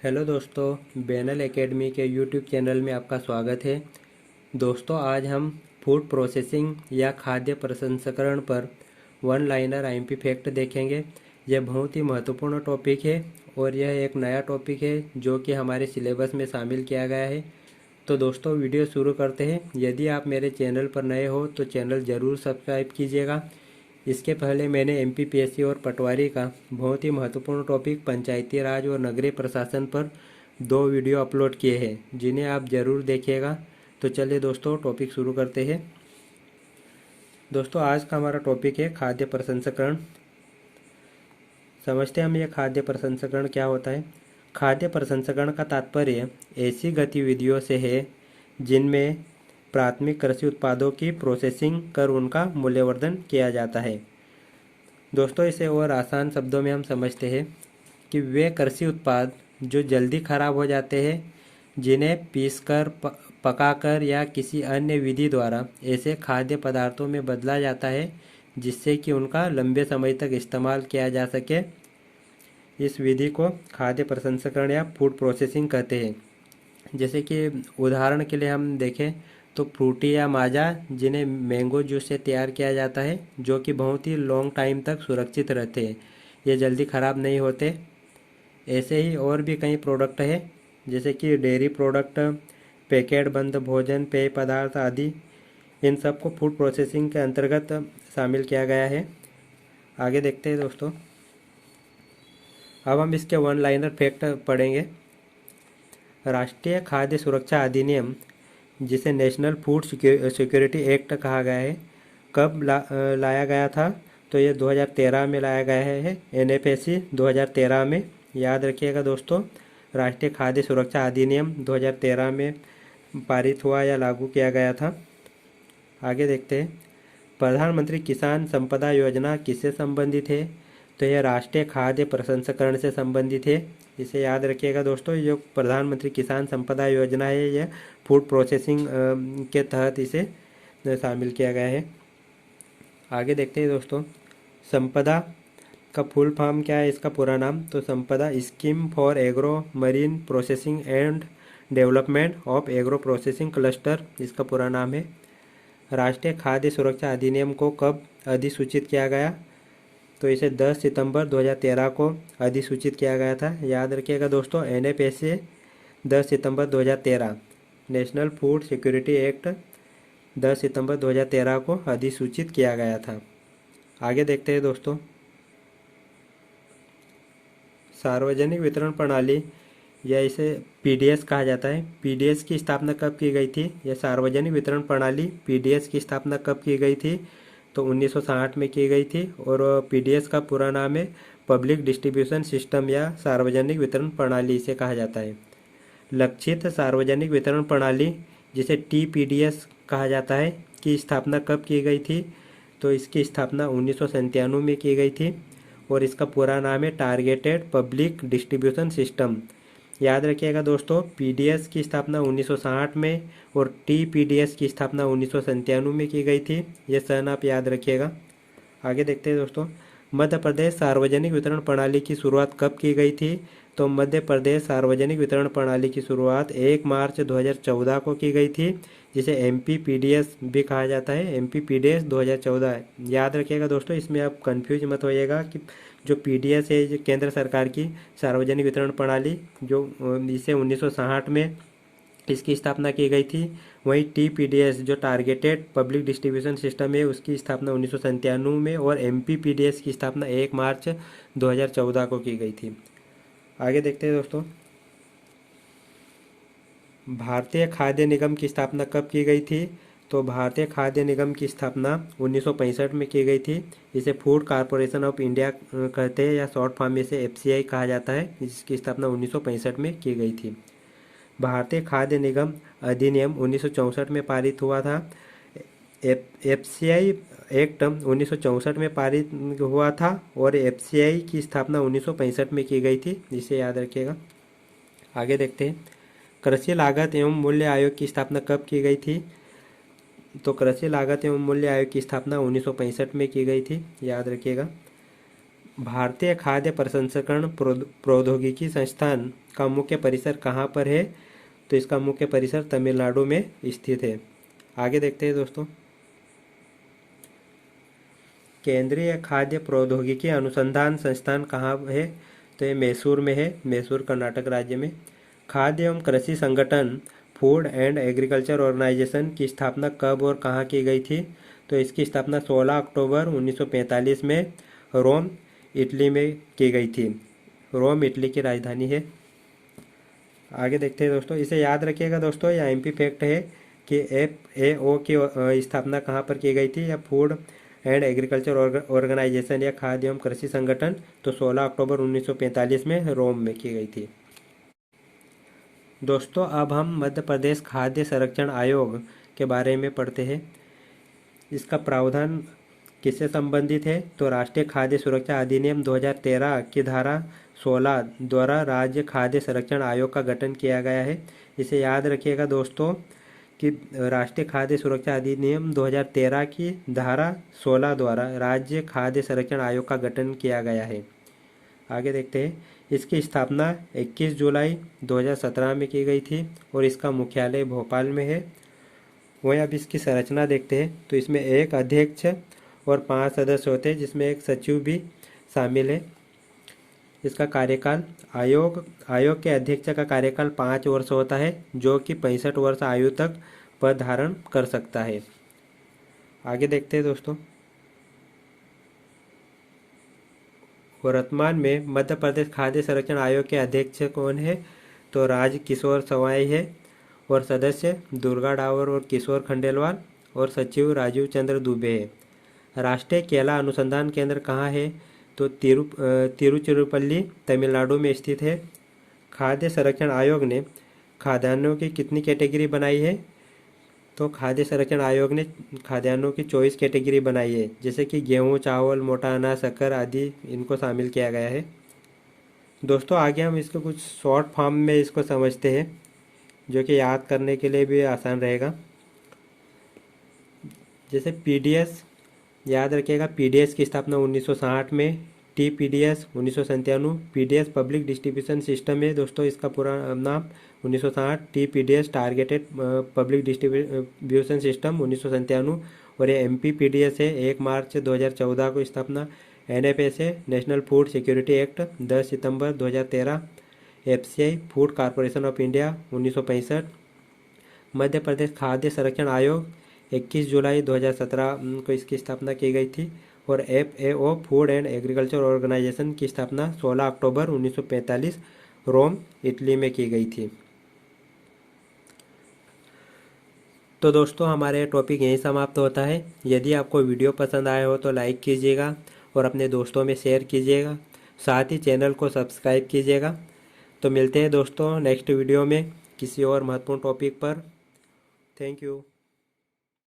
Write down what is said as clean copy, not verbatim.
Hello दोस्तों, banal academy के YouTube channel में आपका स्वागत है। दोस्तों, आज हम फूड प्रोसेसिंग या खाद्य प्रसंस्करण पर वन लाइनर आईएमपी फैक्ट देखेंगे। यह बहुत ही महत्वपूर्ण टॉपिक है और यह एक नया टॉपिक है जो कि हमारे सिलेबस में शामिल किया गया है। तो दोस्तों, वीडियो शुरू करते हैं। यदि आप मेरे चैनल पर नए हो तो चैनल ज़रूर सब्सक्राइब कीजिएगा। इसके पहले मैंने एमपीपीएससी और पटवारी का बहुत ही महत्वपूर्ण टॉपिक पंचायती राज और नगरीय प्रशासन पर 2 वीडियो अपलोड किए हैं, जिन्हें आप ज़रूर देखिएगा। तो चलिए दोस्तों, टॉपिक शुरू करते हैं। दोस्तों, आज का हमारा टॉपिक है खाद्य प्रसंस्करण। समझते हैं हम ये खाद्य प्रसंस्करण क्या होता है। खाद्य प्रसंस्करण का तात्पर्य ऐसी गतिविधियों से है जिनमें प्राथमिक कृषि उत्पादों की प्रोसेसिंग कर उनका मूल्यवर्धन किया जाता है। दोस्तों, इसे और आसान शब्दों में हम समझते हैं कि वे कृषि उत्पाद जो जल्दी खराब हो जाते हैं, जिन्हें पीसकर पकाकर या किसी अन्य विधि द्वारा ऐसे खाद्य पदार्थों में बदला जाता है जिससे कि उनका लंबे समय तक इस्तेमाल किया जा सके। इस विधि को खाद्य प्रसंस्करण या फूड प्रोसेसिंग कहते हैं। जैसे कि उदाहरण के लिए हम देखें तो फ्रूटी या माजा, जिन्हें मैंगो जूस से तैयार किया जाता है, जो कि बहुत ही लॉन्ग टाइम तक सुरक्षित रहते हैं, ये जल्दी ख़राब नहीं होते। ऐसे ही और भी कई प्रोडक्ट हैं, जैसे कि डेयरी प्रोडक्ट, पैकेट बंद भोजन, पेय पदार्थ आदि। इन सब को फूड प्रोसेसिंग के अंतर्गत शामिल किया गया है। आगे देखते हैं दोस्तों। अब हम इसके वन लाइनर फैक्ट पढ़ेंगे। राष्ट्रीय खाद्य सुरक्षा अधिनियम, जिसे नेशनल फूड सिक्योरिटी एक्ट कहा गया है, कब लाया गया था? तो ये 2013 में लाया गया है। एनएफएसी 2013 में। याद रखिएगा दोस्तों, राष्ट्रीय खाद्य सुरक्षा अधिनियम 2013 में पारित हुआ या लागू किया गया था। आगे देखते हैं। प्रधानमंत्री किसान संपदा योजना किससे संबंधित है? तो यह राष्ट्रीय खाद्य प्रसंस्करण से संबंधित है। इसे याद रखिएगा दोस्तों, जो प्रधानमंत्री किसान संपदा योजना है, यह फूड प्रोसेसिंग के तहत इसे शामिल किया गया है। आगे देखते हैं दोस्तों। संपदा का फुल फॉर्म क्या है, इसका पूरा नाम? तो संपदा scheme for agro marine processing and development of agro processing cluster, इसका पूरा नाम है। राष्ट्रीय खाद्य सुरक्षा अधिनियम को कब अधिसूचित किया गया? तो इसे 10 सितंबर 2013 को अधिसूचित किया गया था। याद रखिएगा दोस्तों, एनएफएसी 10 सितंबर 2013, नेशनल फूड सिक्योरिटी एक्ट 10 सितंबर 2013 को अधिसूचित किया गया था। आगे देखते हैं दोस्तों। सार्वजनिक वितरण प्रणाली, या इसे पीडीएस कहा जाता है, पीडीएस की स्थापना कब की गई थी? यह सार्वजनिक वितरण प्रणाली पीडीएस की स्थापना कब की गई थी? तो 1960 में की गई थी। और पीडीएस का पूरा नाम है पब्लिक डिस्ट्रीब्यूशन सिस्टम या सार्वजनिक वितरण प्रणाली इसे कहा जाता है। लक्षित सार्वजनिक वितरण प्रणाली, जिसे टीपीडीएस कहा जाता है, की स्थापना कब की गई थी? तो इसकी स्थापना 1997 में की गई थी और इसका पूरा नाम है टारगेटेड पब्लिक डिस्ट्रीब्यूशन सिस्टम। याद रखिएगा दोस्तों, पीडीएस की स्थापना 1960 में और टीपीडीएस की स्थापना 1997 में की गई थी। ये सन आप याद रखिएगा। आगे देखते हैं दोस्तों। मध्य प्रदेश सार्वजनिक वितरण प्रणाली की शुरुआत कब की गई थी? तो मध्य प्रदेश सार्वजनिक वितरण प्रणाली की शुरुआत 1 मार्च 2014 को की गई थी, जिसे एमपीपीडीएस भी कहा जाता है। एमपीपीडीएस 2014 याद रखिएगा दोस्तों, इसमें आप कंफ्यूज मत होइएगा कि जो पीडीएस है, जो केंद्र सरकार की सार्वजनिक वितरण प्रणाली, जो इसे 1960 में इसकी स्थापना की गई थी। वहीं टीपीडीएस जो टारगेटेड पब्लिक डिस्ट्रीब्यूशन सिस्टम है, उसकी स्थापना 1997 में और एमपीपीडीएस की स्थापना 1 मार्च 2014 को की गई थी। आगे देखते हैं दोस्तों। भारतीय खाद्य निगम की स्थापना कब की गई थी? तो भारतीय खाद्य निगम की स्थापना 1965 में की गई थी। इसे फूड कॉरपोरेशन ऑफ इंडिया कहते हैं, या शॉर्ट फॉर्म में इसे एफसीआई कहा जाता है। इसकी स्थापना 1965 में की गई थी। भारतीय खाद्य निगम अधिनियम 1964 में पारित हुआ था। एफसीआई एक्ट 1964 में पारित हुआ था और एफसीआई की स्थापना 1965 में की गई थी। इसे याद रखिएगा। आगे देखते हैं। कृषि लागत एवं मूल्य आयोग की स्थापना कब की गई थी? तो कृषि लागत एवं मूल्य आयोग की स्थापना 1965 में की गई थी। याद रखिएगा। भारतीय खाद्य प्रसंस्करण प्रौद्योगिकी संस्थान का मुख्य परिसर कहाँ पर है? तो इसका मुख्य परिसर तमिलनाडु में स्थित है। आगे देखते हैं दोस्तों। केंद्रीय खाद्य प्रौद्योगिकी अनुसंधान संस्थान कहाँ है? तो ये मैसूर में है, मैसूर कर्नाटक राज्य में। खाद्य एवं कृषि संगठन फूड एंड एग्रीकल्चर ऑर्गेनाइजेशन की स्थापना कब और कहाँ की गई थी? तो इसकी स्थापना 16 अक्टूबर 1945 में रोम, इटली में की गई थी। रोम इटली की राजधानी है। आगे देखते हैं दोस्तों। इसे याद रखिएगा दोस्तों, यह एमपी फैक्ट है कि FAO की स्थापना कहाँ पर की गई थी, या फूड एंड एग्रीकल्चर ऑर्गेनाइजेशन या खाद्य एवं कृषि संगठन, तो 16 अक्टूबर 1945 में रोम में की गई थी। दोस्तों अब हम मध्य प्रदेश खाद्य संरक्षण आयोग के बारे में पढ़ते हैं। इसका प्रावधान किससे संबंधित है? तो राष्ट्रीय खाद्य सुरक्षा अधिनियम 2013 की धारा 16 द्वारा राज्य खाद्य संरक्षण आयोग का गठन किया गया है। इसे याद रखिएगा दोस्तों कि राष्ट्रीय खाद्य सुरक्षा अधिनियम 2013 की धारा 16 द्वारा राज्य खाद्य संरक्षण आयोग का गठन किया गया है। आगे देखते हैं। इसकी स्थापना 21 जुलाई 2017 में की गई थी और इसका मुख्यालय भोपाल में है। वहीं अब इसकी संरचना देखते हैं। तो इसमें एक अध्यक्ष और 5 सदस्य होते हैं, जिसमें एक सचिव भी शामिल है। इसका कार्यकाल आयोग के अध्यक्ष का कार्यकाल 5 वर्ष होता है, जो कि 65 वर्ष आयु तक पद धारण कर सकता है। आगे देखते हैं दोस्तों। वर्तमान में मध्य प्रदेश खाद्य संरक्षण आयोग के अध्यक्ष कौन है? तो राज किशोर सवाई है और सदस्य दुर्गा डावर और किशोर खंडेलवाल और सचिव राजीव चंद्र दुबे है। राष्ट्रीय केला अनुसंधान केंद्र कहाँ है? तो तिरुचिरापल्ली तमिलनाडु में स्थित है। खाद्य संरक्षण आयोग ने खाद्यान्नों की कितनी कैटेगरी बनाई है? तो खाद्य संरक्षण आयोग ने खाद्यान्नों की 24 कैटेगरी बनाई है, जैसे कि गेहूँ, चावल, मोटा अनाज, शक्कर आदि इनको शामिल किया गया है। दोस्तों आगे हम इसको कुछ शॉर्ट फॉर्म में इसको समझते हैं, जो कि याद करने के लिए भी आसान रहेगा। जैसे पीडीएस याद रखिएगा, पीडीएस की स्थापना 1960 में, TPDS 1997, PDS public distribution system है दोस्तों इसका पूरा नाम 1960, TPDS targeted public distribution system 1997, और ये एमपीपीडीएस है 1 मार्च 2014 को स्थापना। एनएफएस है national food security act 10 September 2013, FCI food corporation of India 1965। Madhya Pradesh खाद्य संरक्षण आयोग 21 जुलाई 2017 को इसकी स्थापना की गई थी, और FAO food and agriculture organization की स्थापना 16 अक्टूबर 1945 रोम इटली में की गई थी। तो दोस्तों हमारे टॉपिक यहीं समाप्त होता है। यदि आपको वीडियो पसंद आया हो तो लाइक कीजिएगा और अपने दोस्तों में शेयर कीजिएगा, साथ ही चैनल को सब्सक्राइब कीजिएगा। तो मिलते हैं दोस्तों नेक्स्ट वीडियो में किसी और महत्वपूर्ण टॉपिक पर। Thank you.